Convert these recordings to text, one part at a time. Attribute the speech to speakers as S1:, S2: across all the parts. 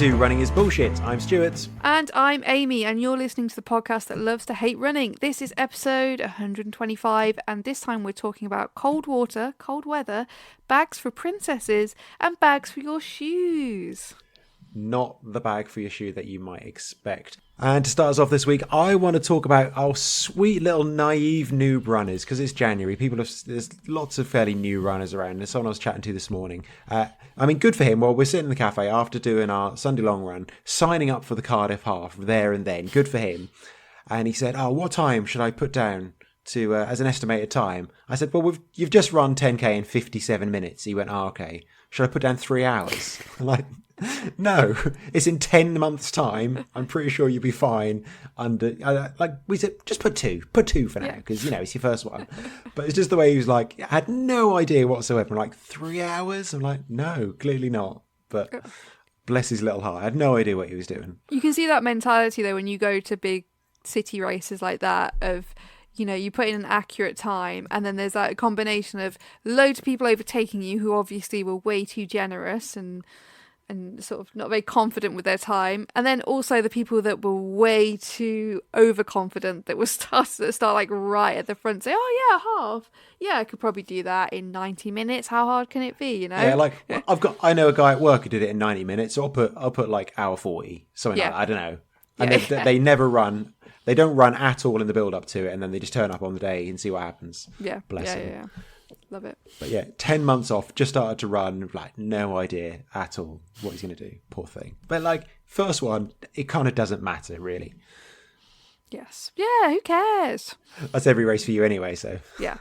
S1: to Running is Bullshit. I'm Stewart.
S2: And I'm Amy, and you're listening to the podcast that loves to hate running. This is episode 125, and this time we're talking about cold water, cold weather, bags for princesses, and bags for your shoes.
S1: Not the bag for your shoe that you might expect. And to start us off this week, I want to talk about our sweet little naive noob runners, because it's January. There's lots of fairly new runners around. There's someone I was chatting to this morning. Good for him. Well, we're sitting in the cafe after doing our Sunday long run, signing up for the Cardiff half there and then. Good for him. And he said, what time should I put down to as an estimated time? I said, well, you've just run 10k in 57 minutes. He went, okay. Should I put down 3 hours? I'm like, no, it's in 10 months' time. I'm pretty sure you'll be fine. We said, just put two for now, because, it's your first one. But it's just the way he was like, I had no idea whatsoever. I'm like, 3 hours? I'm like, no, clearly not. But bless his little heart. I had no idea what he was doing.
S2: You can see that mentality, though, when you go to big city races like that of... you put in an accurate time, and then there's that combination of loads of people overtaking you who obviously were way too generous and sort of not very confident with their time, and then also the people that were way too overconfident that were start like right at the front, say, half. Yeah, I could probably do that in 90 minutes. How hard can it be?
S1: Yeah, I know a guy at work who did it in 90 minutes. So I'll put like hour 40, something like that. I don't know. And they never run. They don't run at all in the build up to it, and then they just turn up on the day and see what happens.
S2: Yeah.
S1: Bless him.
S2: Yeah. Love it.
S1: But 10 months off, just started to run, like no idea at all what he's going to do. Poor thing. But first one, it kind of doesn't matter really.
S2: Yes. Yeah, who cares?
S1: That's every race for you anyway, so.
S2: Yeah.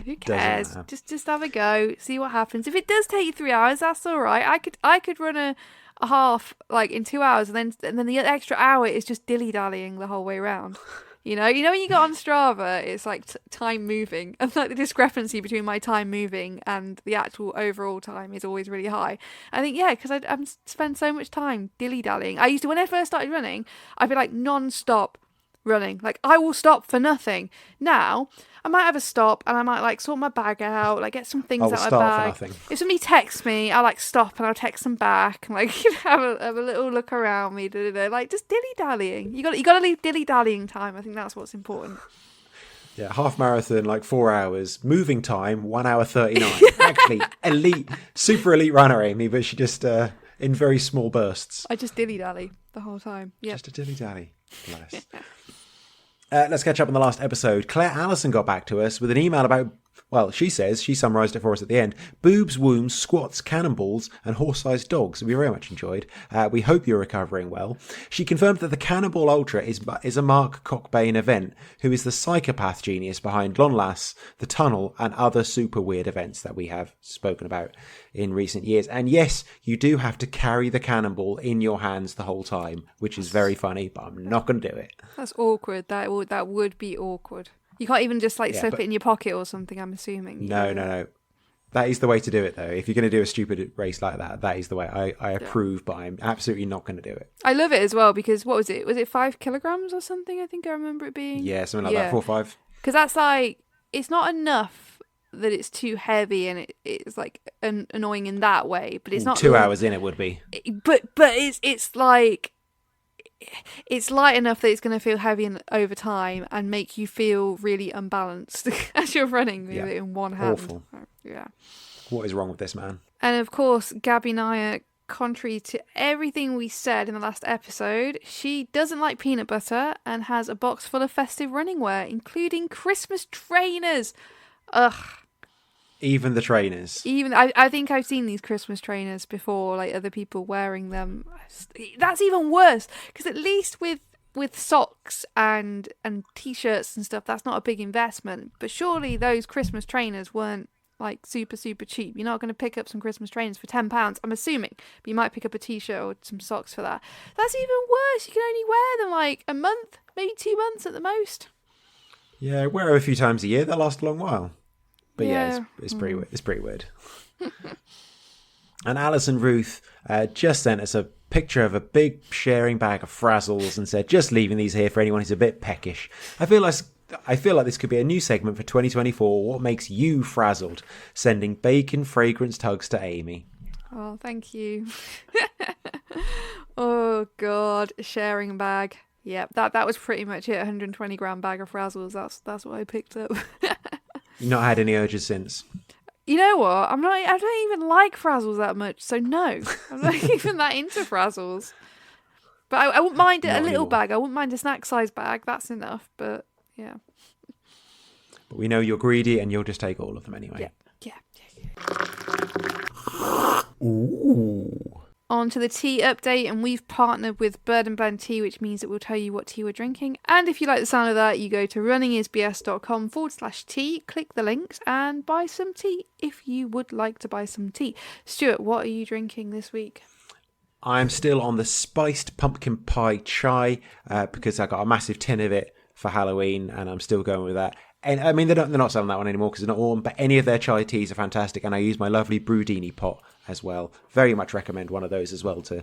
S2: Who cares? Just have a go, see what happens. If it does take you 3 hours, that's all right. I could run a half in 2 hours, and then the extra hour is just dilly-dallying the whole way around. You know when you go on Strava, it's like time moving, and like the discrepancy between my time moving and the actual overall time is always really high. I think because I spend so much time dilly-dallying. I used to, when I first started running, I'd be like non-stop running, like I will stop for nothing. Now I might have a stop, and I might sort my bag out, get some things out of my bag.
S1: For nothing.
S2: If somebody texts me, I'll stop and I'll text them back, and have a little look around me, just dilly dallying. You got to leave dilly dallying time. I think that's what's important.
S1: Yeah, half marathon 4 hours, moving time 1 hour 39. Actually, super elite runner Amy, but she just in very small bursts.
S2: I just dilly dally the whole time. Yeah,
S1: just a dilly dally. Bless. Let's catch up on the last episode. Claire Allison got back to us with an email about, she says, she summarised it for us at the end, boobs, wombs, squats, cannonballs and horse-sized dogs. We very much enjoyed. We hope you're recovering well. She confirmed that the Cannonball Ultra is a Mark Cockbain event, who is the psychopath genius behind Lonlas, The Tunnel and other super weird events that we have spoken about in recent years. And yes, you do have to carry the cannonball in your hands the whole time, which is very funny, but I'm not going to do it.
S2: That's awkward. That would be awkward. You can't even just slip it in your pocket or something, I'm assuming.
S1: No. That is the way to do it, though. If you're going to do a stupid race like that, that is the way. I approve, but I'm absolutely not going to do it.
S2: I love it as well, because what was it? Was it 5 kilograms or something? I think I remember it being.
S1: Yeah, something like that, 4 or 5.
S2: Because that's it's not enough that it's too heavy and it's annoying in that way, but it's not
S1: 2 hours in it would be.
S2: But it's light enough that it's going to feel heavy over time and make you feel really unbalanced as you're running with it in one hand.
S1: Awful.
S2: Yeah.
S1: What is wrong with this man?
S2: And of course, Gabby and I are contrary to everything we said in the last episode. She doesn't like peanut butter and has a box full of festive running wear, including Christmas trainers. Ugh.
S1: Even the trainers.
S2: I think I've seen these Christmas trainers before, other people wearing them. That's even worse, because at least with socks and t-shirts and stuff, that's not a big investment. But surely those Christmas trainers weren't super, super cheap. You're not going to pick up some Christmas trainers for £10, I'm assuming. But you might pick up a t-shirt or some socks for that. That's even worse. You can only wear them a month, maybe 2 months at the most.
S1: Yeah, wear them a few times a year. They last a long while. But it's pretty weird. It's pretty weird. And Alison Ruth just sent us a picture of a big sharing bag of Frazzles and said, just leaving these here for anyone who's a bit peckish. I feel like this could be a new segment for 2024. What makes you frazzled? Sending bacon fragrance tugs to Amy.
S2: Oh, thank you. Oh God, a sharing bag. Yep, that was pretty much it. 120-gram bag of Frazzles. That's what I picked up.
S1: You've not had any urges since.
S2: You know what? I don't even like Frazzles that much, so no, I'm not even that into Frazzles. But I wouldn't mind a little bag. I wouldn't mind a snack size bag. That's enough. But yeah.
S1: But we know you're greedy and you'll just take all of them anyway.
S2: Yeah.
S1: Ooh.
S2: On to the tea update, and we've partnered with Bird and Blend Tea, which means it will tell you what tea we're drinking. And if you like the sound of that, you go to runningisbs.com/tea, click the links, and buy some tea if you would like to buy some tea. Stuart, what are you drinking this week?
S1: I'm still on the spiced pumpkin pie chai because I got a massive tin of it for Halloween, and I'm still going with that. And I mean, they're not selling that one anymore because it's not autumn, but any of their chai teas are fantastic, and I use my lovely Brewdini pot as well. Very much recommend one of those as well to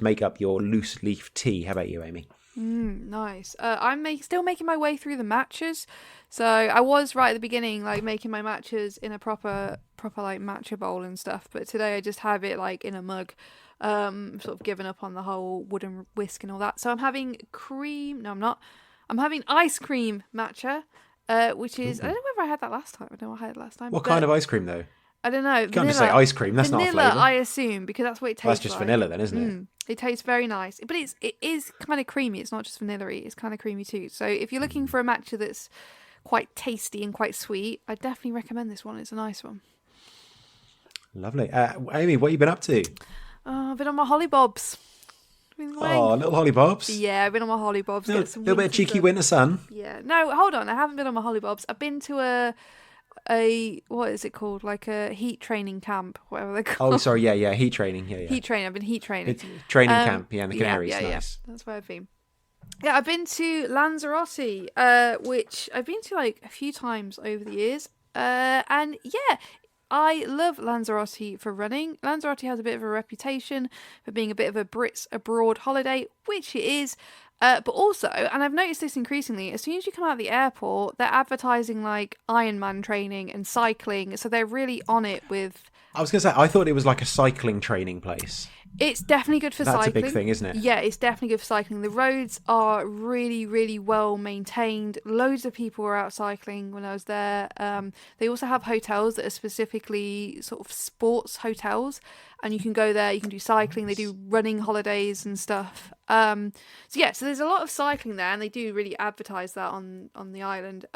S1: make up your loose leaf tea. How about you, Amy?
S2: Nice. I'm still making my way through the matchas. So I was right at the beginning, like making my matchas in a proper like matcha bowl and stuff. But today I just have it like in a mug. Sort of given up on the whole wooden whisk and all that. So I'm having cream. No, I'm not. I'm having ice cream matcha. Which is, I don't know whether I had that last time. I don't know what I had last time.
S1: What kind of ice cream, though?
S2: I don't know.
S1: You can't just say ice cream. That's not a flavour.
S2: I assume, because that's what it tastes like.
S1: That's just vanilla then, isn't it?
S2: It tastes very nice. But it is kind of creamy. It's not just vanilla-y. It's kind of creamy too. So if you're looking for a matcha that's quite tasty and quite sweet, I definitely recommend this one. It's a nice one.
S1: Lovely. Amy, what have you been up to?
S2: I've been on my hollybobs.
S1: Oh, little hollybobs.
S2: Yeah, I've been on my hollybobs.
S1: A little bit of cheeky winter sun.
S2: Yeah. No, hold on. I haven't been on my hollybobs. I've been to a what is it called? Like a heat training camp, whatever they're called.
S1: Oh, sorry. Yeah. Heat training. Yeah.
S2: Heat training. I've been heat training.
S1: It's training camp. Yeah, in the Canaries.
S2: Yeah.
S1: Nice.
S2: That's where I've been. Yeah, I've been to Lanzarote, which I've been to like a few times over the years. And yeah, I love Lanzarote for running. Lanzarote has a bit of a reputation for being a bit of a Brits abroad holiday, which it is. But also, and I've noticed this increasingly, as soon as you come out of the airport, they're advertising like Ironman training and cycling. So they're really on it with...
S1: I was going to say, I thought it was like a cycling training place.
S2: It's definitely good for cycling.
S1: That's a big thing, isn't it?
S2: Yeah, it's definitely good for cycling. The roads are really, really well maintained. Loads of people were out cycling when I was there. They also have hotels that are specifically sort of sports hotels, and you can go there, you can do cycling, they do running holidays and stuff. So there's a lot of cycling there, and they do really advertise that on the island.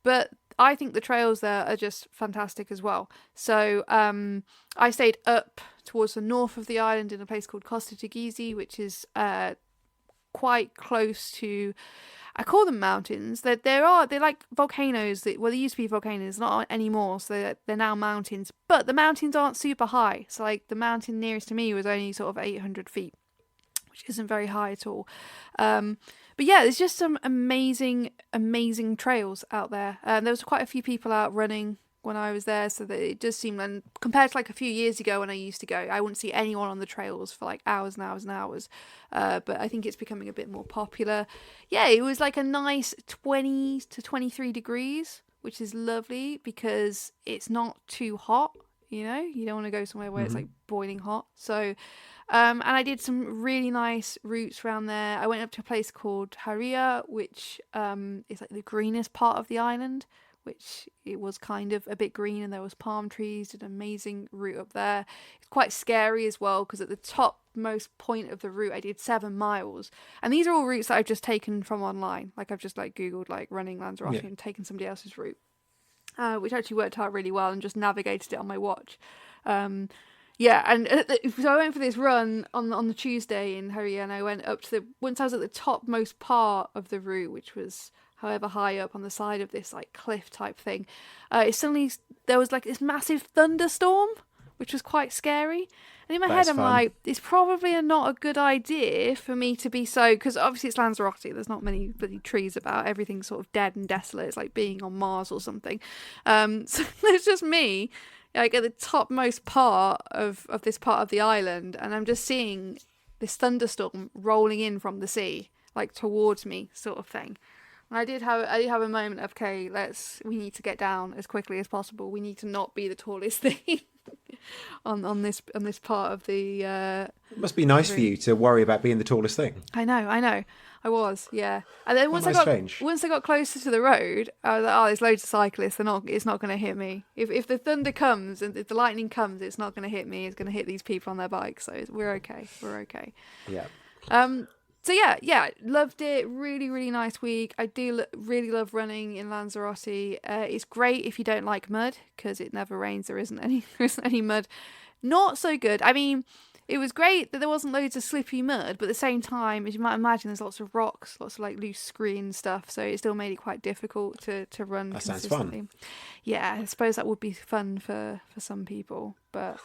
S2: But I think the trails there are just fantastic as well. So I stayed up towards the north of the island in a place called Costa Teguise, which is quite close to, I call them mountains. They're like volcanoes. They used to be volcanoes, not anymore. So they're now mountains. But the mountains aren't super high. So like the mountain nearest to me was only sort of 800 feet, which isn't very high at all. But yeah, there's just some amazing, amazing trails out there. There was quite a few people out running when I was there, so that it does seem, and compared to like a few years ago when I used to go, I wouldn't see anyone on the trails for like hours and hours and hours. But I think it's becoming a bit more popular. Yeah, it was like a nice 20 to 23 degrees, which is lovely because it's not too hot. You know, you don't want to go somewhere where it's like boiling hot. So, and I did some really nice routes around there. I went up to a place called Haria, which is like the greenest part of the island, which it was kind of a bit green, and there was palm trees. Did an amazing route up there. It's quite scary as well, because at the topmost point of the route I did 7 miles, and these are all routes that I've just taken from online. Like I've just like googled like running Lanzarote and taken somebody else's route, which actually worked out really well, and just navigated it on my watch. And so I went for this run on the Tuesday in Haria, and I went up to once I was at the topmost part of the route, which was however high up on the side of this like cliff type thing, there was like this massive thunderstorm, which was quite scary. And in my head I'm like, it's probably not a good idea for me to be because obviously it's Lanzarote, there's not many bloody trees about, everything's sort of dead and desolate. It's like being on Mars or something. So there's just me like at the topmost part of this part of the island, and I'm just seeing this thunderstorm rolling in from the sea like towards me, sort of thing. I did have a moment of, okay, we need to get down as quickly as possible. We need to not be the tallest thing on this part of the.
S1: It must be nice for you to worry about being the tallest thing.
S2: I know. I was, yeah. And then once I got closer to the road, I was like, oh, there's loads of cyclists. It's not going to hit me. If the thunder comes and if the lightning comes, it's not going to hit me. It's going to hit these people on their bikes. So we're okay.
S1: Yeah.
S2: So yeah, loved it. Really, really nice week. I do really love running in Lanzarote. It's great if you don't like mud, because it never rains. There isn't any mud. Not so good. I mean, it was great that there wasn't loads of slippy mud, but at the same time, as you might imagine, there's lots of rocks, lots of like loose scree and stuff, so it still made it quite difficult to run
S1: that
S2: consistently.
S1: Sounds fun.
S2: Yeah, I suppose that would be fun for some people, but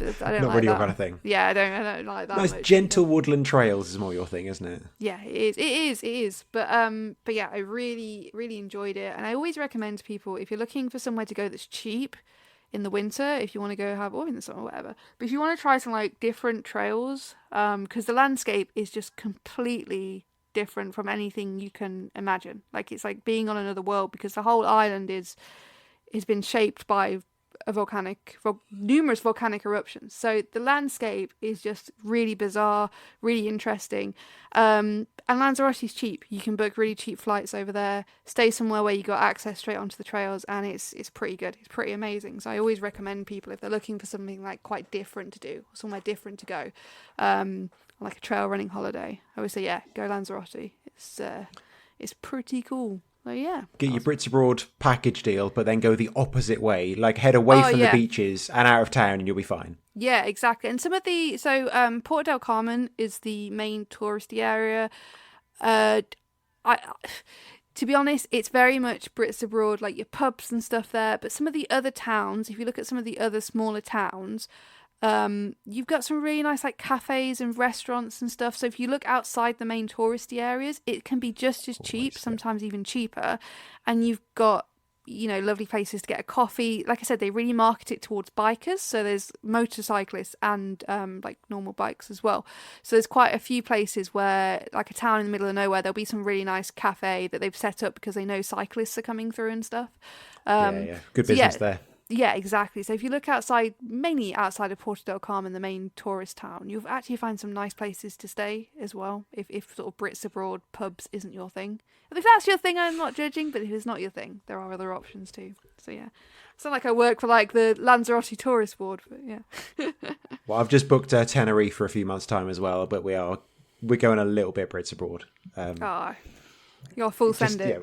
S2: I don't
S1: Not
S2: like
S1: really
S2: that.
S1: your kind of thing.
S2: Yeah, I don't like that.
S1: Nice gentle woodland trails is more your thing, isn't it?
S2: Yeah, it is. But yeah, I really, really enjoyed it, and I always recommend to people, if you're looking for somewhere to go that's cheap in the winter, if you want to go or in the summer, whatever. But if you want to try some like different trails, because the landscape is just completely different from anything you can imagine. Like, it's like being on another world, because the whole island has been shaped by numerous volcanic eruptions. So the landscape is just really bizarre, really interesting. And Lanzarote is cheap. You can book really cheap flights over there, stay somewhere where you got access straight onto the trails, and it's pretty good. It's pretty amazing. So I always recommend people, if they're looking for something like quite different to do, somewhere different to go, like a trail running holiday, I always say, yeah, go Lanzarote. It's pretty cool. So yeah,
S1: get your Brits Abroad package deal, but then go the opposite way, like head away from the beaches and out of town, and you'll be fine.
S2: Yeah, exactly. And some of the Porto del Carmen is the main touristy area. To be honest, it's very much Brits Abroad, like your pubs and stuff there. But some of the other towns, if you look at some of the other smaller towns, you've got some really nice like cafes and restaurants and stuff. So if you look outside the main touristy areas, it can be just as cheap, sometimes even cheaper, and you've got, you know, lovely places to get a coffee. Like I said, they really market it towards bikers, so there's motorcyclists and like normal bikes as well. So there's quite a few places where, like a town in the middle of nowhere, there'll be some really nice cafe that they've set up because they know cyclists are coming through and stuff.
S1: Good business there.
S2: Yeah, exactly. So if you look outside, mainly outside of Porto del Carmen, the main tourist town, you'll actually find some nice places to stay as well, if sort of Brits Abroad pubs isn't your thing. If that's your thing, I'm not judging, but if it's not your thing, there are other options too. So yeah, it's not like I work for like the Lanzarote Tourist Board, but yeah.
S1: Well, I've just booked Tenerife for a few months' time as well, but we're going a little bit Brits Abroad.
S2: You're full send it.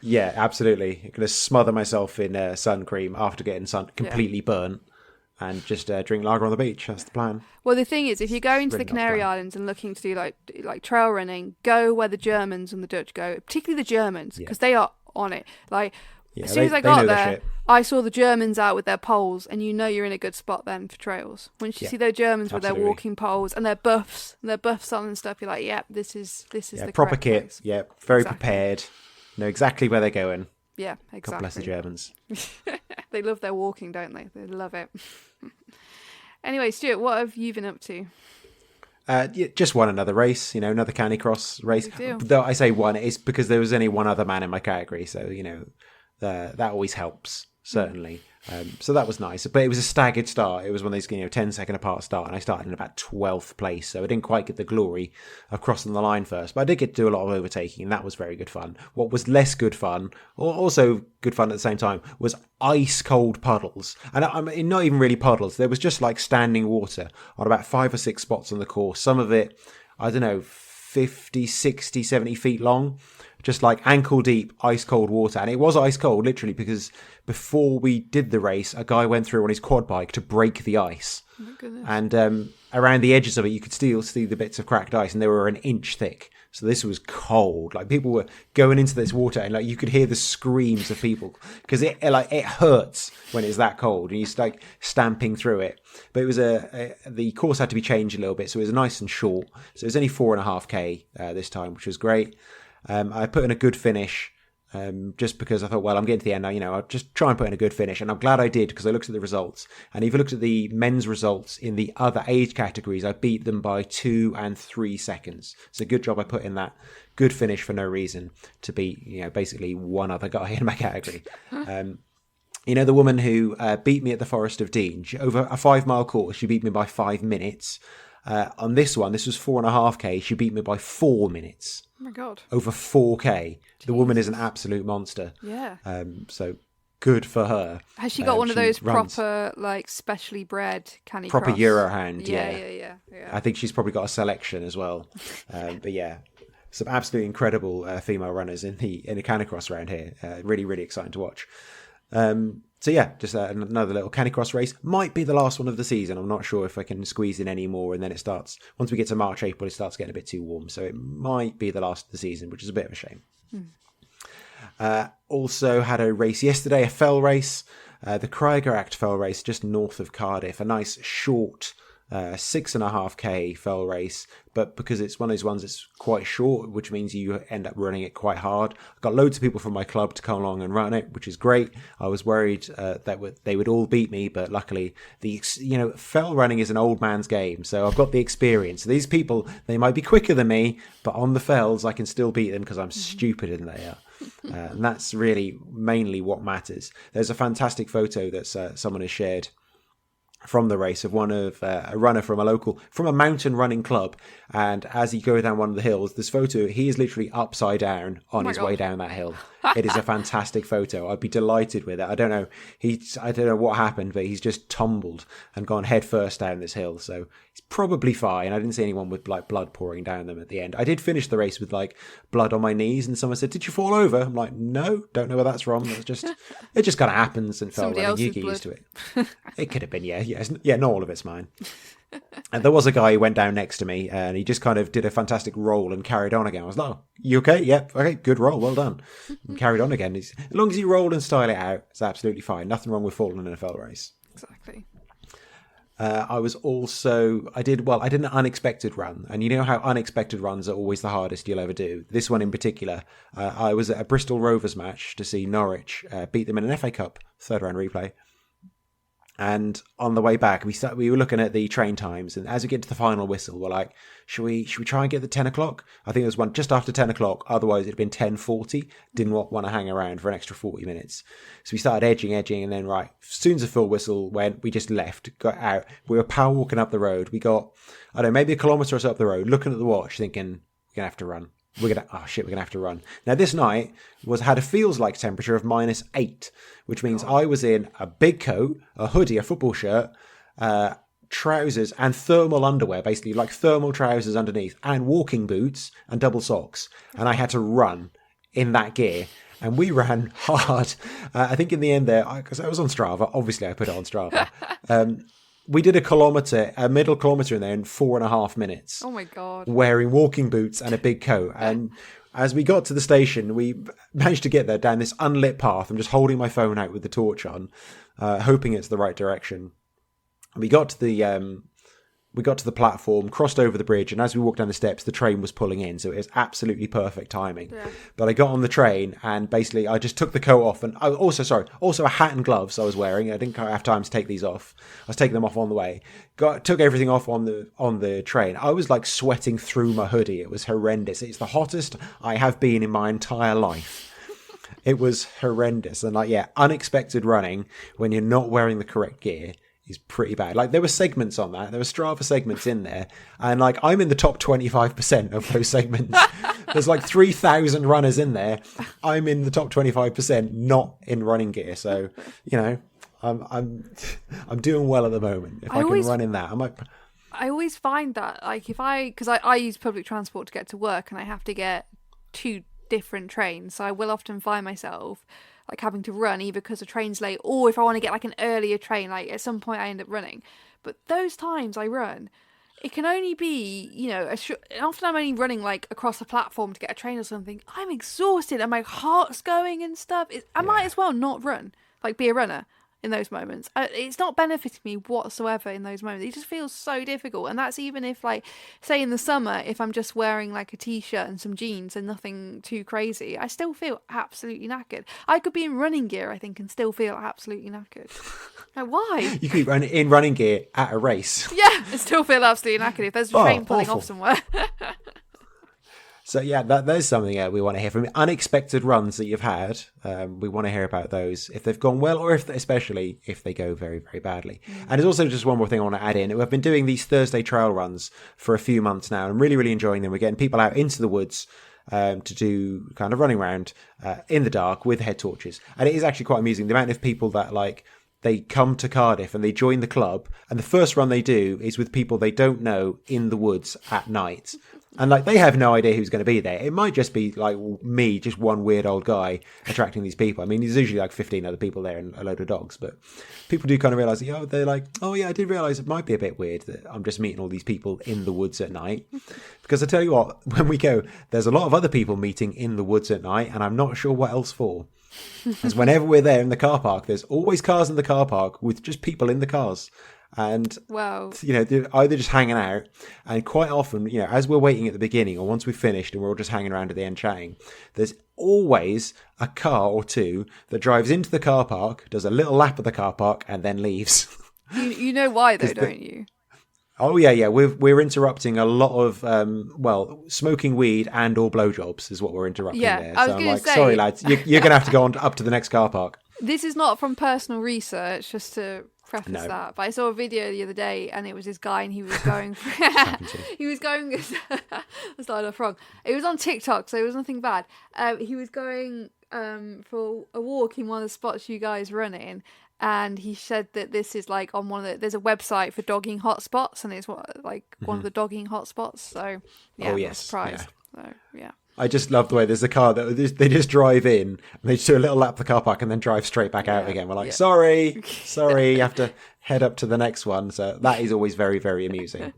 S1: Yeah, absolutely. I'm going to smother myself in sun cream after getting completely burnt, and just drink lager on the beach. That's the plan.
S2: Well, the thing is, if you're going to the Canary Islands and looking to do like trail running, go where the Germans and the Dutch go, particularly the Germans, because they are on it. Like, as soon as I got there, I saw the Germans out with their poles, and you know you're in a good spot then for trails. Once you see those Germans with their walking poles and their buffs on and stuff, you're like, yeah, this is the
S1: proper kit.
S2: Place.
S1: Yeah, very prepared. Know exactly where they're going.
S2: Yeah, exactly.
S1: God bless the Germans.
S2: They love their walking, don't they? They love it. Anyway, Stuart, what have you been up to?
S1: Just won another race, another Canicross race. Though I say one, it's because there was only one other man in my category, so that always helps, certainly. So that was nice, but it was a staggered start. It was one of those 10-second apart start, and I started in about 12th place, so I didn't quite get the glory of crossing the line first, but I did get to do a lot of overtaking, and that was very good fun. What was less good fun, or also good fun at the same time, was ice cold puddles. And I mean, not even really puddles, there was just like standing water on about 5 or 6 spots on the course, some of it, I don't know, 50, 60, 70 feet long, just like ankle deep ice cold water. And it was ice cold, literally, because before we did the race, a guy went through on his quad bike to break the ice.
S2: Oh my goodness.
S1: And around the edges of it, you could still see the bits of cracked ice, and they were an inch thick. So this was cold. Like, people were going into this water, and like you could hear the screams of people, because it hurts when it's that cold, and you're like stamping through it. But it was the course had to be changed a little bit, so it was nice and short. So it was only 4.5k this time, which was great. I put in a good finish just because I thought, well, I'm getting to the end now, I'll just try and put in a good finish. And I'm glad I did, because I looked at the results. And if you looked at the men's results in the other age categories, I beat them by 2 and 3 seconds. So good job I put in that good finish for no reason to beat, basically one other guy in my category. The woman who beat me at the Forest of Dean, over a 5-mile course, she beat me by 5 minutes. On this one, this was 4.5K, she beat me by 4 minutes.
S2: Oh my God. Over
S1: 4K. The woman is an absolute monster.
S2: Yeah.
S1: So good for her.
S2: Has she got one of those proper, specially bred Canicross?
S1: Proper Eurohound,
S2: yeah.
S1: I think she's probably got a selection as well. But yeah, some absolutely incredible female runners in the Canicross around here. Really, really exciting to watch. So yeah, just another little Canicross race. Might be the last one of the season. I'm not sure if I can squeeze in any more. And then it starts, once we get to March, April, it starts getting a bit too warm. So it might be the last of the season, which is a bit of a shame. Also had a race yesterday, a fell race. The Craigerach fell race just north of Cardiff. A nice short 6.5K fell race, but because it's one of those ones that's quite short, which means you end up running it quite hard. I got loads of people from my club to come along and run it, which is great. I was worried that they would all beat me, but luckily fell running is an old man's game, so I've got the experience. These people, they might be quicker than me, but on the fells I can still beat them because I'm stupider than they are. And that's really mainly what matters. There's a fantastic photo that someone has shared from the race of a runner from a mountain running club, and as he goes down one of the hills, this photo, he is literally upside down on his way down that hill. It is a fantastic photo. I'd be delighted with it. I don't know what happened, but he's just tumbled and gone head first down this hill, so he's probably fine. I didn't see anyone with blood pouring down them at the end. I did finish the race with blood on my knees, and someone said, "Did you fall over?" I'm like, "No, don't know where that's from. It just kind of happens." And fell running, you get used to it. It could have been, not all of it's mine. And there was a guy who went down next to me, and he just kind of did a fantastic roll and carried on again. I was like, "Oh, you okay? Yep, okay, good roll, well done." And carried on again. As long as you roll and style it out, it's absolutely fine. Nothing wrong with falling in a fell race.
S2: Exactly.
S1: I did an unexpected run, and you know how unexpected runs are always the hardest you'll ever do. This one in particular, I was at a Bristol Rovers match to see Norwich beat them in an FA Cup third round replay. And on the way back, we were looking at the train times, and as we get to the final whistle, we're like, should we try and get the 10 o'clock? I think there was one just after 10 o'clock. Otherwise, it'd been 10:40. Didn't want to hang around for an extra 40 minutes. So we started edging, and then as soon as the full whistle went, we just left, got out. We were power walking up the road. We got, I don't know, maybe a kilometre or so up the road, looking at the watch, thinking, we're going to have to run. We're going to have to run. Now, this night had a feels like temperature of -8, which means I was in a big coat, a hoodie, a football shirt, trousers and thermal underwear, basically like thermal trousers underneath, and walking boots and double socks. And I had to run in that gear. And we ran hard. I think in the end there, because I was on Strava, obviously I put it on Strava. We did a middle kilometre in there in 4.5 minutes.
S2: Oh my God.
S1: Wearing walking boots and a big coat. And as we got to the station, we managed to get there down this unlit path. I'm just holding my phone out with the torch on, hoping it's the right direction. We got to the platform, crossed over the bridge, and as we walked down the steps, the train was pulling in, so it was absolutely perfect timing. Yeah. But I got on the train, and basically I just took the coat off, and also a hat and gloves I was wearing. I didn't have time to take these off. I was taking them off on the way. Took everything off on the train. I was sweating through my hoodie. It was horrendous. It's the hottest I have been in my entire life. It was horrendous. And unexpected running when you're not wearing the correct gear is pretty bad. There were segments on that. There were Strava segments in there. And I'm in the top 25% of those segments. There's 3,000 runners in there. I'm in the top 25%, not in running gear. So, I'm doing well at the moment. If I can run in that, I might.
S2: I always find that because I use public transport to get to work, and I have to get 2 different trains. So I will often find myself having to run either because the train's late, or if I want to get an earlier train, at some point I end up running. But those times I run, it can only be, often I'm only running across a platform to get a train or something. I'm exhausted and my heart's going and stuff. I might as well not run, be a runner. in those moments. It's not benefiting me whatsoever in those moments. It just feels so difficult. And that's even if, like, say in the summer, if I'm just wearing like a t-shirt and some jeans and nothing too crazy, I still feel absolutely knackered. I could be in running gear, I think, and still feel absolutely knackered. Like, why?
S1: You could be in running gear at a race.
S2: Yeah, I still feel absolutely knackered if there's a train pulling off somewhere.
S1: So yeah, there's something we want to hear from you. Unexpected runs that you've had. We want to hear about those, if they've gone well, or especially if they go very, very badly. And there's also just one more thing I want to add in. We've been doing these Thursday trail runs for a few months now, and I'm really, really enjoying them. We're getting people out into the woods to do kind of running around in the dark with head torches. And it is actually quite amusing, the amount of people that, like, they come to Cardiff and they join the club, and the first run they do is with people they don't know in the woods at night. And, like, they have no idea who's going to be there. It might just be, like, me, just one weird old guy attracting these people. I mean, there's usually, like, 15 other people there and a load of dogs. But people do kind of realise, they're like, oh, yeah, I did realise it might be a bit weird that I'm just meeting all these people in the woods at night. Because I tell you what, when we go, there's a lot of other people meeting in the woods at night, and I'm not sure what else for. Because whenever we're there in the car park, there's always cars in the car park with just people in the cars. And,
S2: wow,
S1: they're either just hanging out, and quite often, as we're waiting at the beginning or once we've finished and we're all just hanging around at the end chatting, there's always a car or two that drives into the car park, does a little lap of the car park, and then leaves.
S2: You know why, though, don't you?
S1: Oh, yeah. We're interrupting a lot of, smoking weed and or blowjobs is what we're interrupting there. So I'm like, sorry, lads, you're going to have to go on up to the next car park. This
S2: is not from personal research, just to preface that. But I saw a video the other day, and it was this guy, and he was going he was going I started off wrong. It was on TikTok, so it was nothing bad. He was going for a walk in one of the spots you guys run in, and he said that this is like on there's a website for dogging hotspots, and it's one of the dogging hotspots. So yeah, I'm not surprised. Yeah. So yeah.
S1: I just love the way there's a car that they just drive in and they just do a little lap of the car park and then drive straight back out again. We're like, sorry, you have to head up to the next one. So that is always very, very amusing.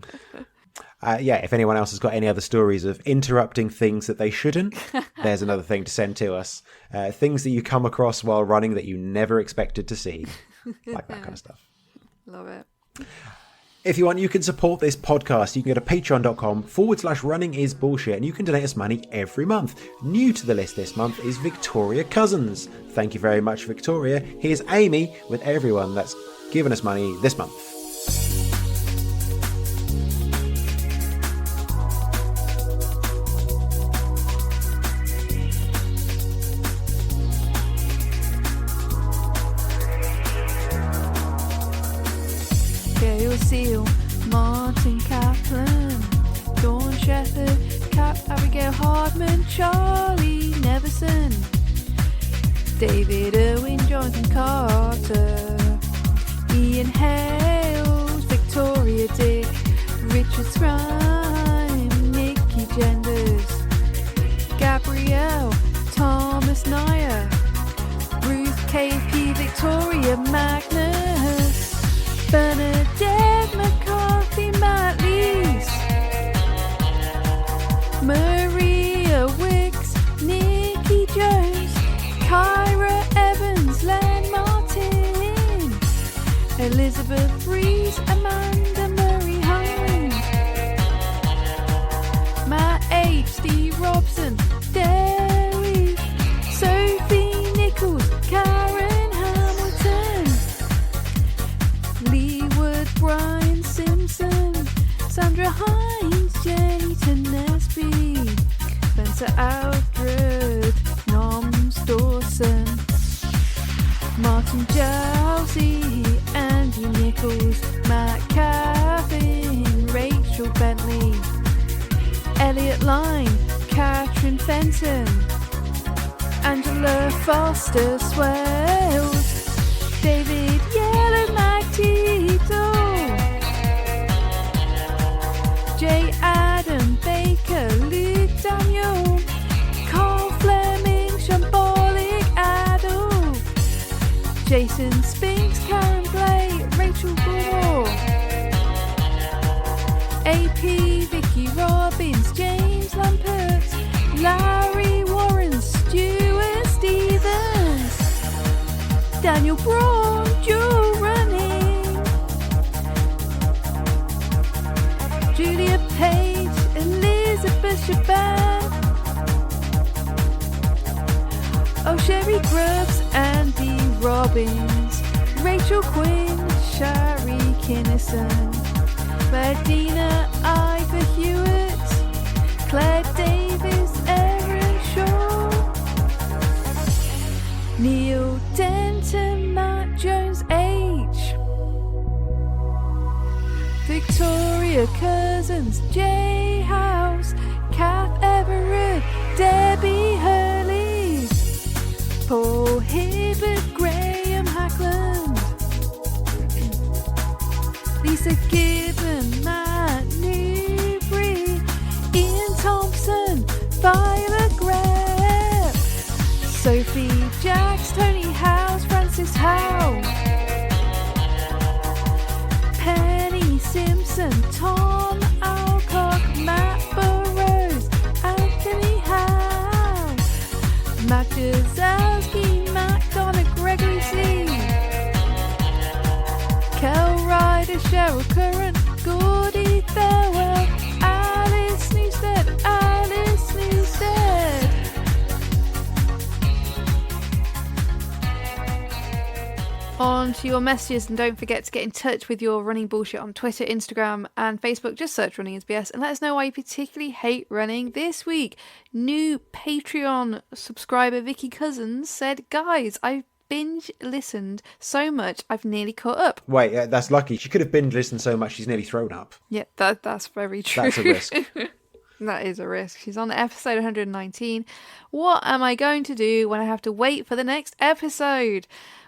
S1: If anyone else has got any other stories of interrupting things that they shouldn't, there's another thing to send to us. Things that you come across while running that you never expected to see. Like that kind of stuff.
S2: Love it.
S1: If you want, you can support this podcast. You can go to patreon.com/runningisbullshit, and you can donate us money every month. New to the list this month is Victoria Cousins. Thank you very much, Victoria. Here's Amy with everyone that's given us money this month.
S2: Seal, Martin Kaplan, Dawn Shepherd, Cap Abigail Hardman, Charlie Neverson, David Irwin, Jonathan Carter, Ian Hales, Victoria Dick, Richard Scrime, Nikki Genders, Gabrielle, Thomas Nyer, Ruth KP, Victoria Magnus, Bernadette McCarthy, Matt Lees, Maria Wicks, Nikki Jones, Kyra Evans, Len Martin, Elizabeth Rees, Amanda Murray Hines, Matt H, Steve Robson, Derry, Sophie Nichols, Karen Hamilton, Leewood, Brian Simpson, Sandra Hines, Jayton Nesby, Spencer Aldred, Noms Dawson, Martin Jowsey, Andy Nichols, Matt Caffin, Rachel Bentley, Elliot Line, Catherine Fenton, Angela Foster Swells, David Yellow Magtito, J. Adam Baker, Luke Daniel, Carl Fleming, Shambolic Adult, Jason Spinks, Karen Blake, Rachel Gore, AP, Vicky Robbins, James Lampert, Larry Warren, Stuart Stevens, Daniel Braun, the shebang. Oh, Sherry Grubbs, Andy Robbins, Rachel Quinn, Shari Kinnison, Verdina, Ivor Hewitt, Claire Davis, Erin Shaw, Neil Denton, Matt Jones H, Victoria Cousins, Jay House, Kath Everett, Debbie Hurley, Paul Hibbert, Graham Hackland, Lisa Gibbon, Matt Newbury, Ian Thompson, Violet Greb, Sophie Jacks, Tony House, Francis Howe, Penny Simpson, Tom Alcock, Matt Burrows, Anthony Howe, Matt Jazowski, Matt Donna, Gregory C, Kel Ryder, Cheryl Curran, Gordy Farewell, Alice Newstead, Alice Newstead. On to your messages, and don't forget to get in touch with your running bullshit on Twitter, Instagram and Facebook. Just search Running is BS and let us know why you particularly hate running this week. New Patreon subscriber Vicky Cousins said, guys, I've binge listened so much I've nearly caught up.
S1: Wait, that's lucky. She could have binge listened so much she's nearly thrown up.
S2: Yeah, that's very true.
S1: That's a risk.
S2: That is a risk. She's on episode 119. What am I going to do when I have to wait for the next episode?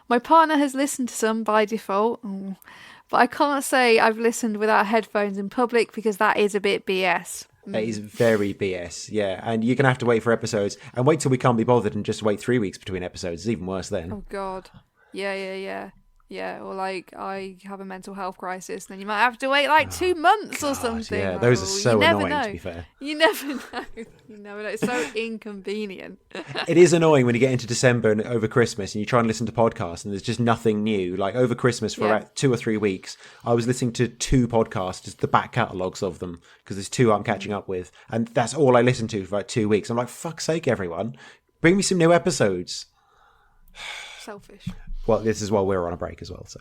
S2: My partner has listened to some by default, but I can't say I've listened without headphones in public because that is a bit BS.
S1: That is very BS, yeah. And you're going to have to wait for episodes and wait till we can't be bothered and just wait 3 weeks between episodes. It's even worse then.
S2: Oh, God. Yeah. Yeah, or like I have a mental health crisis, and then you might have to wait like 2 months or something.
S1: Yeah,
S2: like,
S1: those are so annoying,
S2: know.
S1: to be fair.
S2: You never know. You never know. It's so inconvenient.
S1: It is annoying when you get into December and over Christmas and you try and listen to podcasts and there's just nothing new. Like over Christmas for about 2 or 3 weeks, I was listening to 2 podcasts, just the back catalogues of them, because there's 2 I'm catching up with. And that's all I listened to for like 2 weeks. I'm like, fuck's sake, everyone. Bring me some new episodes.
S2: Selfish.
S1: Well, this is while we're on a break as well. So,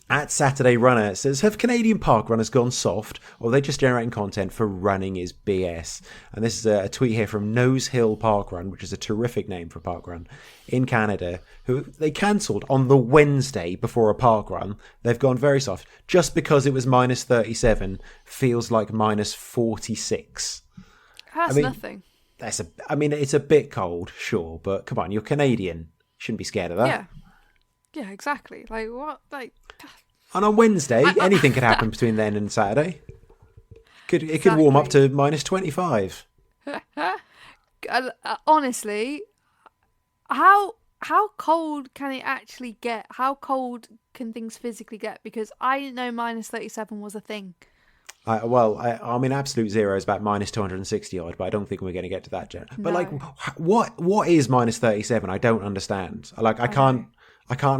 S1: At Saturday Runner says, have Canadian park runners gone soft, or are they just generating content for running is BS? And this is a tweet here from Nose Hill Park Run, which is a terrific name for a park run in Canada, who they cancelled on the Wednesday before a park run. They've gone very soft. Just because it was minus 37 feels like minus 46.
S2: That's nothing.
S1: It's a bit cold, sure, but come on, you're Canadian. Shouldn't be scared of that.
S2: Yeah, exactly. Like, what? Like,
S1: and on Wednesday, anything could happen between then and Saturday. It could warm up to minus 25.
S2: Honestly, how cold can it actually get? How cold can things physically get? Because I didn't know minus 37 was a thing.
S1: Absolute zero is about minus 260 odd, but I don't think we're going to get to that yet. But like, what is minus 37? I don't understand. Like, I can't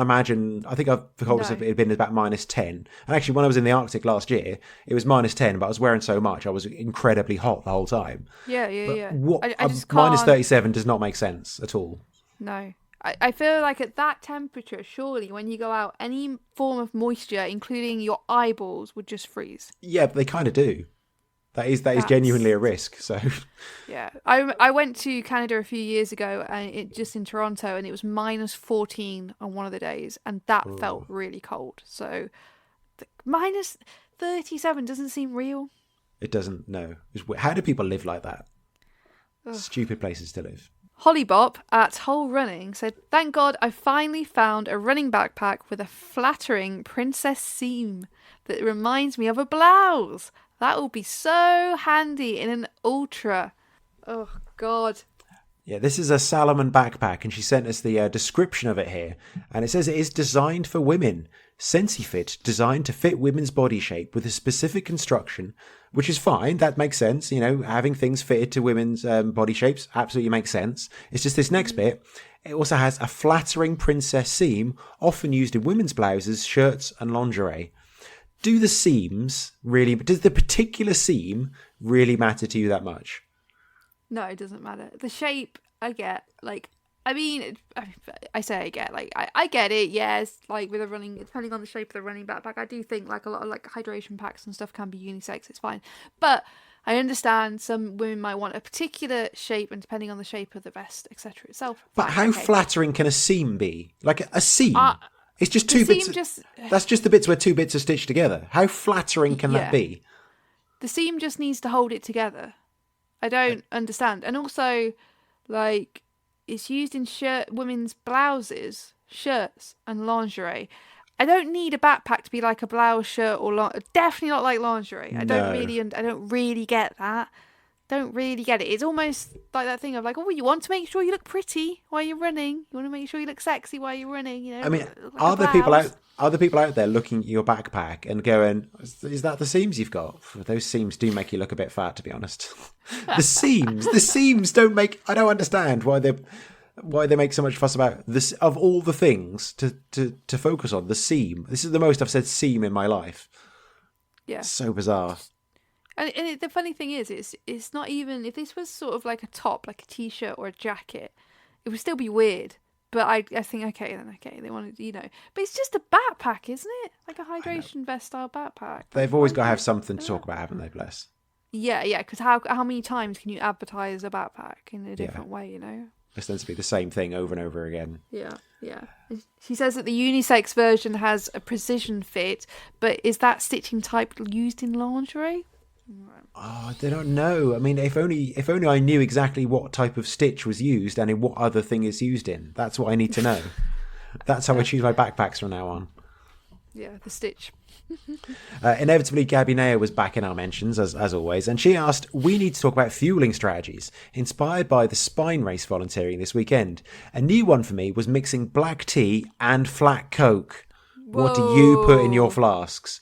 S1: imagine. I think I've told us it had been about minus 10. And actually, when I was in the Arctic last year, it was minus 10, but I was wearing so much, I was incredibly hot the whole time.
S2: Yeah.
S1: I just can't. Minus 37 does not make sense at all.
S2: No. I feel like at that temperature, surely when you go out, any form of moisture, including your eyeballs, would just freeze.
S1: Yeah, but they kind of do. That is genuinely a risk. So
S2: yeah, I went to Canada a few years ago, and just in Toronto, and it was minus 14 on one of the days, and that felt really cold. So minus 37 doesn't seem real.
S1: It doesn't. No. How do people live like that? Ugh. Stupid places to live.
S2: Hollybop at Whole Running said, thank God I finally found a running backpack with a flattering princess seam that reminds me of a blouse. That will be so handy in an ultra. Oh, God.
S1: Yeah, this is a Salomon backpack, and she sent us the description of it here. And it says it is designed for women. SensiFit, designed to fit women's body shape with a specific construction, which is fine. That makes sense. You know, having things fitted to women's body shapes absolutely makes sense. It's just this next bit. It also has a flattering princess seam, often used in women's blouses, shirts, and lingerie. Does the particular seam really matter to you that much?
S2: No, it doesn't matter. The shape, I get. I mean, I say I get. I get it. Yes, with a running, depending on the shape of the running backpack, I do think a lot of hydration packs and stuff can be unisex. It's fine, but I understand some women might want a particular shape, and depending on the shape of the vest, etc. itself.
S1: But how flattering can a seam be? Like a seam? It's just two bits. That's just the bits where two bits are stitched together. How flattering can that be?
S2: The seam just needs to hold it together. I don't understand. And also, it's used in women's blouses, shirts, and lingerie. I don't need a backpack to be like a blouse, shirt, or definitely not like lingerie. I don't really get that. Don't really get it. It's almost like that thing of you want to make sure you look pretty while you're running. You want to make sure you look sexy while you're running. You know.
S1: I mean, are there people out there looking at your backpack and going, "Is that the seams you've got?" Those seams do make you look a bit fat, to be honest. the seams don't make. I don't understand why they make so much fuss about this. Of all the things to focus on, the seam. This is the most I've said seam in my life. Yeah, so bizarre.
S2: And the funny thing is, it's not even, if this was sort of like a top, like a t-shirt or a jacket, it would still be weird. But I think, okay, they wanted, But it's just a backpack, isn't it? Like a hydration vest style backpack.
S1: They've always got to have something to talk about, haven't they, bless?
S2: Yeah, because how many times can you advertise a backpack in a different way,
S1: It tends to be the same thing over and over again.
S2: Yeah. She says that the unisex version has a precision fit, but is that stitching type used in lingerie?
S1: Oh, I don't know. I mean, if only I knew exactly what type of stitch was used and in what other thing it's used in. That's what I need to know. That's how I choose my backpacks from now on.
S2: Yeah, the stitch.
S1: Inevitably, Gabby Naya was back in our mentions, as always, and she asked, we need to talk about fueling strategies, inspired by the Spine Race volunteering this weekend. A new one for me was mixing black tea and flat Coke. Whoa. What do you put in your flasks?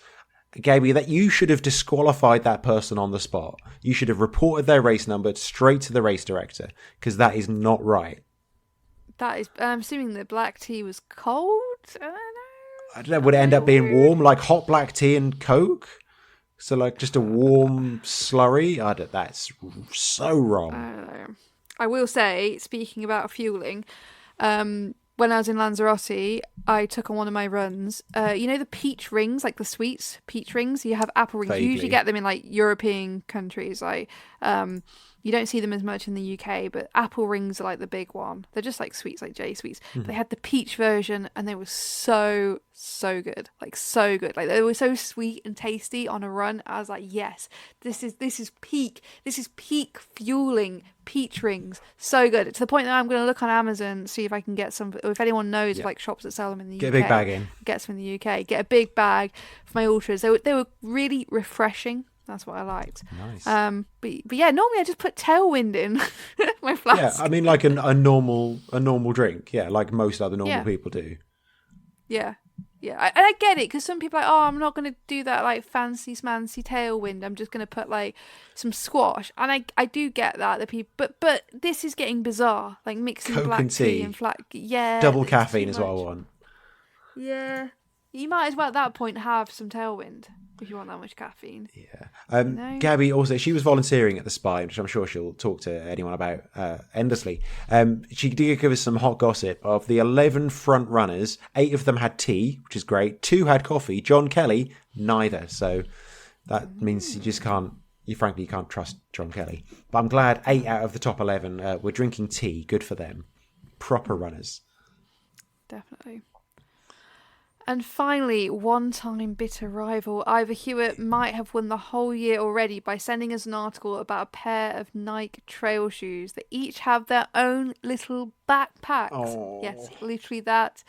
S1: Gabby, that you should have disqualified that person on the spot. You should have reported their race number straight to the race director, because that is not right.
S2: That is, I'm assuming the black tea was cold?
S1: I don't know, would it end up being warm, like hot black tea and Coke? So just a warm slurry? That's so wrong.
S2: I don't know. I will say, speaking about fueling, when I was in Lanzarote, I took on one of my runs, the peach rings, like the sweets, peach rings. You have apple rings.
S1: Vaguely.
S2: You usually get them in European countries. You don't see them as much in the UK, but apple rings are the big one. They're just like sweets, like J sweets. Mm-hmm. They had the peach version, and they were so good, so good. They were so sweet and tasty on a run. I was like, yes, this is peak fueling peach rings. So good, to the point that I'm going to look on Amazon, see if I can get some, or if anyone knows shops that sell them in the UK.
S1: Get a big bag in.
S2: Get some in the UK. Get a big bag for my ultras. They were really refreshing. That's what I liked.
S1: Nice.
S2: But yeah, normally I just put Tailwind in my flask.
S1: Yeah, I mean a normal drink. Yeah, like most other normal people do.
S2: Yeah. And I get it, because some people are like, oh, I'm not going to do that fancy smancy Tailwind. I'm just going to put some squash. And I do get that, the people, but this is getting bizarre. Mixing
S1: Coke
S2: black
S1: and tea
S2: and flat. Yeah.
S1: Double caffeine is what I want.
S2: Yeah. You might as well at that point have some Tailwind. If you want that much caffeine.
S1: Yeah. Gabby also, she was volunteering at the Spine, which I'm sure she'll talk to anyone about endlessly. She did give us some hot gossip of the 11 front runners. 8 of them had tea, which is great. 2 had coffee. John Kelly, neither. So that means you frankly can't trust John Kelly. But I'm glad 8 out of the top 11 were drinking tea. Good for them. Proper runners.
S2: Definitely. And finally, one-time bitter rival Ivor Hewitt might have won the whole year already by sending us an article about a pair of Nike trail shoes that each have their own little backpacks.
S1: Aww.
S2: Yes, literally that.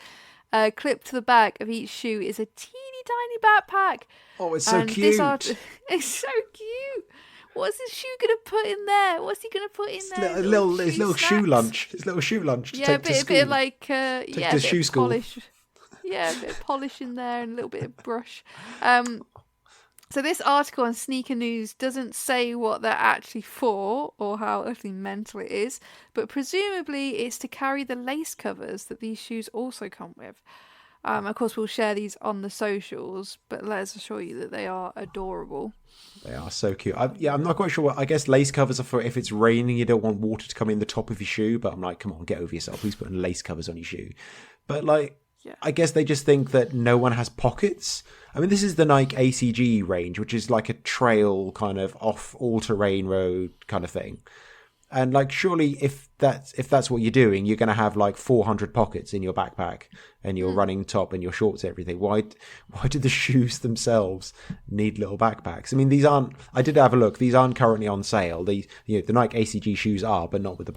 S2: Clipped to the back of each shoe is a teeny tiny backpack.
S1: Oh, it's so cute.
S2: It's so cute. What's this shoe going to put in there? What's he going to put in there?
S1: His little shoe lunch. His little shoe lunch to take to school.
S2: A bit of
S1: to shoe school.
S2: Polish. Yeah, a bit of polish in there and a little bit of brush. So this article on Sneaker News doesn't say what they're actually for or how utterly mental it is, but presumably it's to carry the lace covers that these shoes also come with. Of course, we'll share these on the socials, but let us assure you that they are adorable.
S1: They are so cute. I'm not quite sure. I guess lace covers are for if it's raining, you don't want water to come in the top of your shoe. But I'm like, come on, get over yourself. Who's putting lace covers on your shoe? But like,
S2: Yeah.
S1: I guess they just think that no one has pockets. I mean, this is the Nike ACG range, which is like a trail kind of off all-terrain road kind of thing. And like, surely if that's what you're doing, you're going to have like 400 pockets in your backpack and your running top and your shorts, everything. Why do the shoes themselves need little backpacks? I mean, these aren't. I did have a look. These aren't currently on sale. The Nike ACG shoes are, but not with the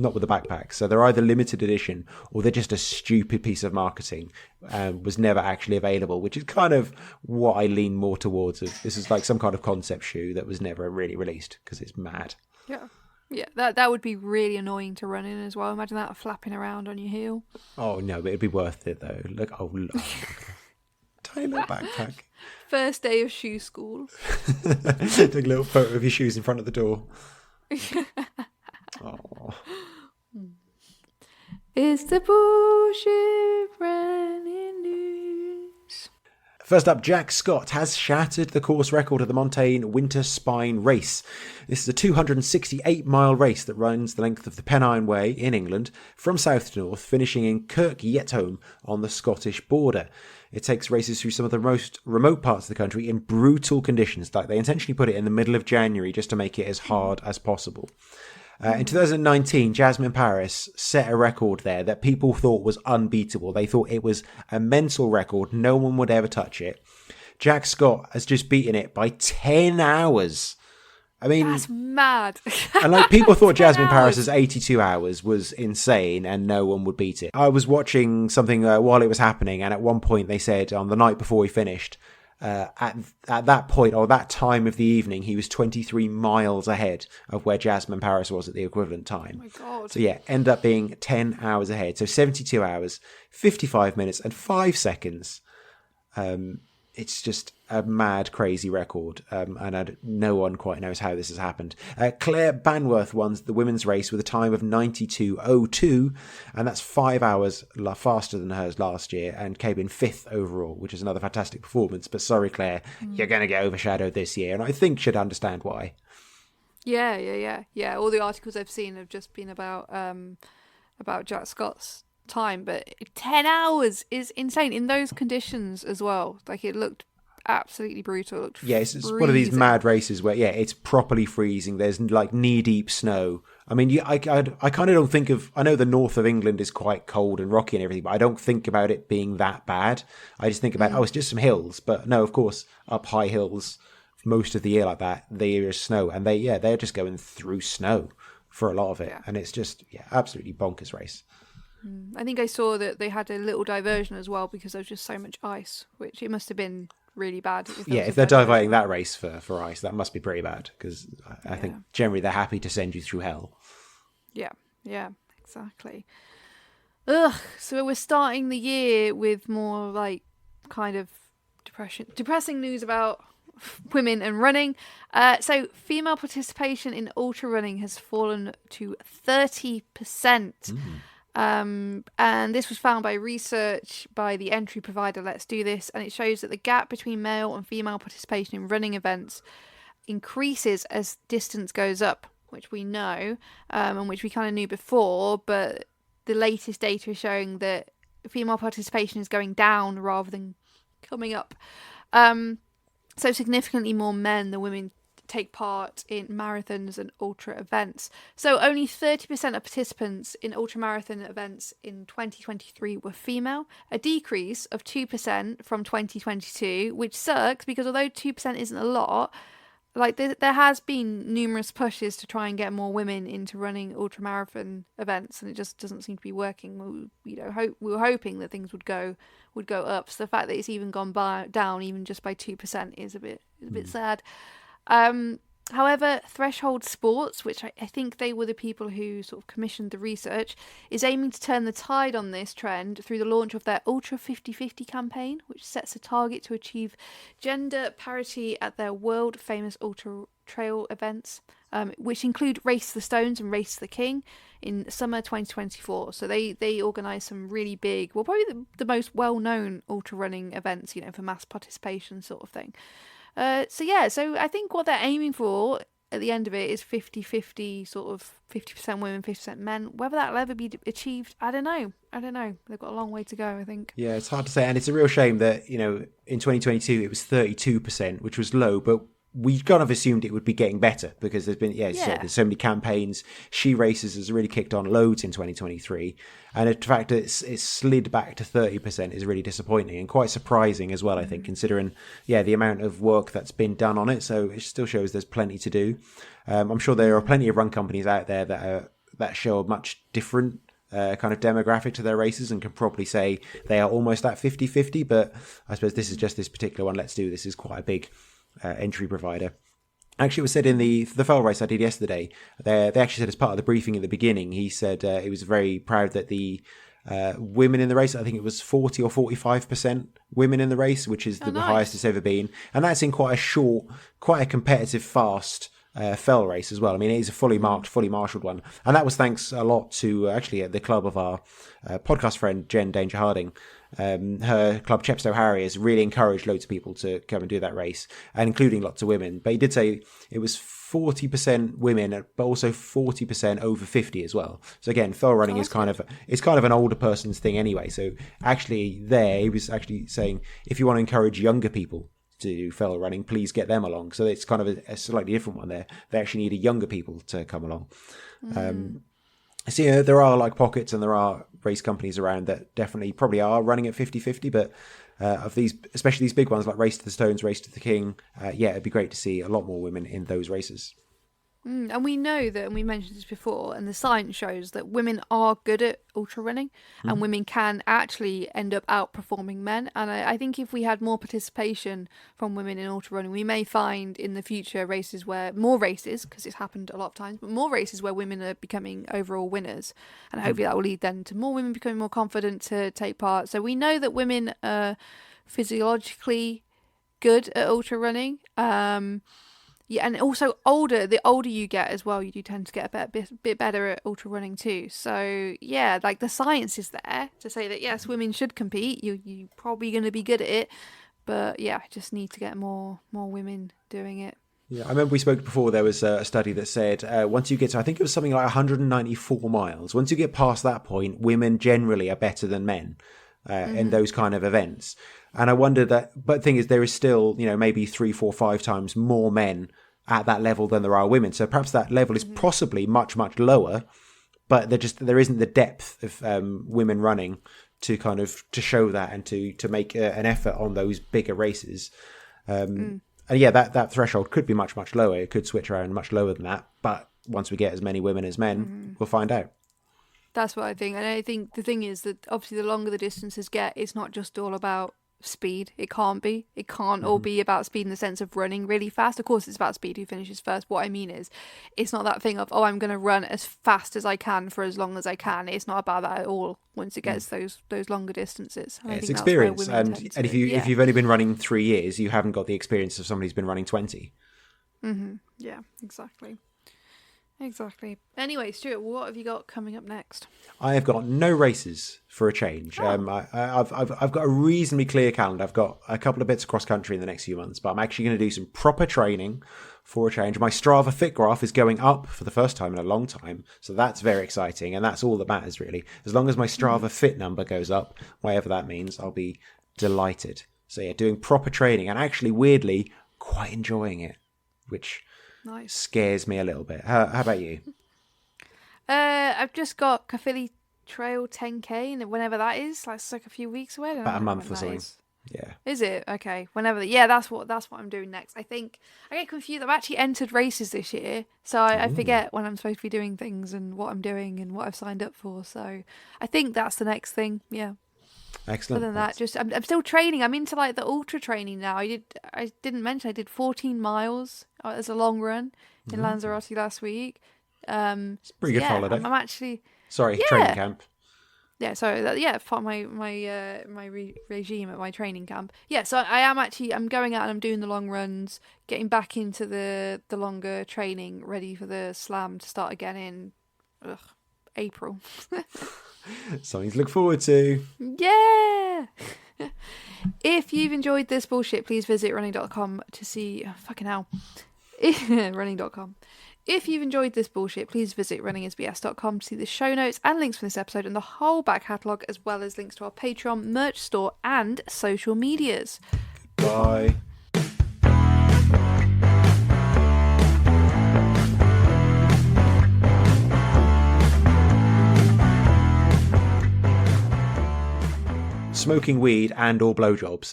S1: backpack. So they're either limited edition or they're just a stupid piece of marketing. Was never actually available, which is kind of what I lean more towards. This is like some kind of concept shoe that was never really released because it's mad.
S2: Yeah. Yeah, that would be really annoying to run in as well. Imagine that flapping around on your heel.
S1: Oh no, but it'd be worth it though. Look, tiny little backpack.
S2: First day of shoe school.
S1: Take a little photo of your shoes in front of the door. Oh.
S2: It's the bullshit running news.
S1: First up, Jack Scott has shattered the course record of the Montane Winter Spine Race. This is a 268-mile race that runs the length of the Pennine Way in England from south to north, finishing in Kirk Yetholm on the Scottish border. It takes races through some of the most remote parts of the country in brutal conditions. Like they intentionally put it in the middle of January just to make it as hard as possible. In 2019, Jasmine Paris set a record there that people thought was unbeatable. They thought it was a mental record. No one would ever touch it. Jack Scott has just beaten it by 10 hours. I mean,
S2: that's mad.
S1: And like people thought Jasmine Paris's 82 hours was insane and no one would beat it. I was watching something while it was happening, and at one point they said on the night before he finished, at that point or that time of the evening, he was 23 miles ahead of where Jasmine Paris was at the equivalent time.
S2: Oh my God.
S1: So yeah, end up being 10 hours ahead. So 72 hours, 55 minutes and 5 seconds. It's just a mad, crazy record, and no one quite knows how this has happened. Claire Banworth won the women's race with a time of 92.02, and that's 5 hours faster than hers last year, and came in 5th overall, which is another fantastic performance. But sorry, Claire, you're going to get overshadowed this year, and I think should understand why.
S2: Yeah. All the articles I've seen have just been about Jack Scott's time, but 10 hours is insane in those conditions as well. Like, it looked absolutely brutal.
S1: It's one of these mad races where it's properly freezing. There's like knee-deep snow. I mean, I kind of don't think of, I know the north of England is quite cold and rocky and everything, but I don't think about it being that bad. I just think about it's just some hills. But no, of course, up high hills most of the year like that, there is snow, and they're just going through snow for a lot of it. And it's just absolutely bonkers race.
S2: I think I saw that they had a little diversion as well because there was just so much ice, which it must have been really bad.
S1: If they're diverting that race for ice, that must be pretty bad, because I think generally they're happy to send you through hell.
S2: Yeah, exactly. Ugh, so we're starting the year with more like kind of depressing news about women and running. So female participation in ultra running has fallen to 30%. And this was found by research by the entry provider Let's Do This, and it shows that the gap between male and female participation in running events increases as distance goes up, which we know, and which we kind of knew before, but the latest data is showing that female participation is going down rather than coming up. So significantly more men than women take part in marathons and ultra events. So only 30% of participants in ultramarathon events in 2023 were female, a decrease of 2% from 2022, which sucks because although 2% isn't a lot, like there has been numerous pushes to try and get more women into running ultramarathon events, and it just doesn't seem to be working. We were hoping that things would go up. So the fact that it's even gone down even just by 2% is a bit sad. However, Threshold Sports, which I think they were the people who sort of commissioned the research, is aiming to turn the tide on this trend through the launch of their Ultra 50/50 campaign, which sets a target to achieve gender parity at their world-famous ultra trail events. which include Race to the Stones and Race to the King in summer 2024. So they organise some really big, well, probably the most well-known ultra running events, for mass participation sort of thing. So I think what they're aiming for at the end of it is 50-50, sort of 50% women, 50% men. Whether that'll ever be achieved, I don't know. They've got a long way to go, I think.
S1: Yeah, it's hard to say. And it's a real shame that, in 2022 it was 32%, which was low, but we kind of assumed it would be getting better because there's been, there's so many campaigns. She Races has really kicked on loads in 2023. And the fact that it's slid back to 30% is really disappointing and quite surprising as well, I think, considering, the amount of work that's been done on it. So it still shows there's plenty to do. I'm sure there are plenty of run companies out there that show a much different kind of demographic to their races and can probably say they are almost at 50-50. But I suppose this is just this particular one. Let's Do This is quite a big entry provider. Actually, it was said in the fell race I did yesterday, they actually said as part of the briefing at the beginning, he said he was very proud that the women in the race, I think it was 40 or 45% women in the race, which is the highest it's ever been. And that's in quite a competitive, fast fell race as well. I mean, it is a fully marked, fully marshalled one. And that was thanks a lot to actually the club of our podcast friend, Jen Danger Harding. Her club, Chepstow Harriers, really encouraged loads of people to come and do that race, and including lots of women. But he did say it was 40% women, but also 40% over 50 as well. So again, fell running is kind of an older person's thing anyway. So actually, he was actually saying if you want to encourage younger people to do fell running, please get them along. So it's kind of a slightly different one there. They actually needed younger people to come along. So there are like pockets and there are race companies around that definitely probably are running at 50-50, but of these, especially these big ones like Race to the Stones, Race to the King, it'd be great to see a lot more women in those races.
S2: And we know that, and we mentioned this before, and the science shows that women are good at ultra running, and women can actually end up outperforming men. And I think if we had more participation from women in ultra running, we may find in the future more races, because it's happened a lot of times, but more races where women are becoming overall winners. And hopefully that will lead then to more women becoming more confident to take part. So we know that women are physiologically good at ultra running. Yeah, and also the older you get as well, you do tend to get a bit better at ultra running too. So yeah, like the science is there to say that yes, women should compete. You're probably going to be good at it, but yeah, just need to get more women doing it.
S1: Yeah, I remember we spoke before. There was a study that said once you get to, I think it was something like 194 miles. Once you get past that point, women generally are better than men in those kind of events. And I wonder but the thing is, there is still, maybe 3, 4, 5 times more men at that level than there are women. So perhaps that level is possibly much, much lower, but there isn't the depth of women running to kind of to show that and to make an effort on those bigger races. And yeah, that threshold could be much, much lower. It could switch around much lower than that. But once we get as many women as men, we'll find out.
S2: That's what I think. And I think the thing is that obviously the longer the distances get, it's not just all about speed. It can't be. It can't all be about speed in the sense of running really fast. Of course, it's about speed, who finishes first. What I mean is, it's not that thing of, I'm going to run as fast as I can for as long as I can. It's not about that at all once it gets those longer distances.
S1: Yeah, it's experience. And if you've only been running 3 years, you haven't got the experience of somebody who's been running 20.
S2: Yeah, exactly. Anyway, Stuart, what have you got coming up next?
S1: I have got no races for a change. I've got a reasonably clear calendar. I've got a couple of bits across country in the next few months, but I'm actually going to do some proper training for a change. My Strava Fit graph is going up for the first time in a long time, so that's very exciting, and that's all that matters really. As long as my Strava Fit number goes up, whatever that means, I'll be delighted. So yeah, doing proper training, and actually weirdly quite enjoying it, which scares me a little bit. How about you?
S2: I've just got Caerphilly Trail 10K, and whenever that is, that's like a few weeks away.
S1: About a month or something. Yeah.
S2: Is it? Okay. Whenever. Yeah, that's what I'm doing next. I think I get confused. I've actually entered races this year, so I forget when I'm supposed to be doing things and what I'm doing and what I've signed up for. So I think that's the next thing. Yeah.
S1: Excellent.
S2: Other than that, just I'm still training. I'm into like the ultra training now. I didn't mention I did 14 miles as a long run in Lanzarote last week.
S1: It's a pretty good holiday.
S2: I'm actually
S1: training camp.
S2: Yeah, so part of my regime at my training camp. Yeah, so I'm going out and I'm doing the long runs, getting back into the longer training, ready for the slam to start again in April.
S1: Something to look forward to.
S2: Yeah. If you've enjoyed this bullshit, please visit running.com to see fucking hell. running.com. If you've enjoyed this bullshit, please visit runningsbs.com to see the show notes and links for this episode and the whole back catalogue, as well as links to our Patreon, merch store, and social medias.
S1: Bye. Smoking weed and or blowjobs.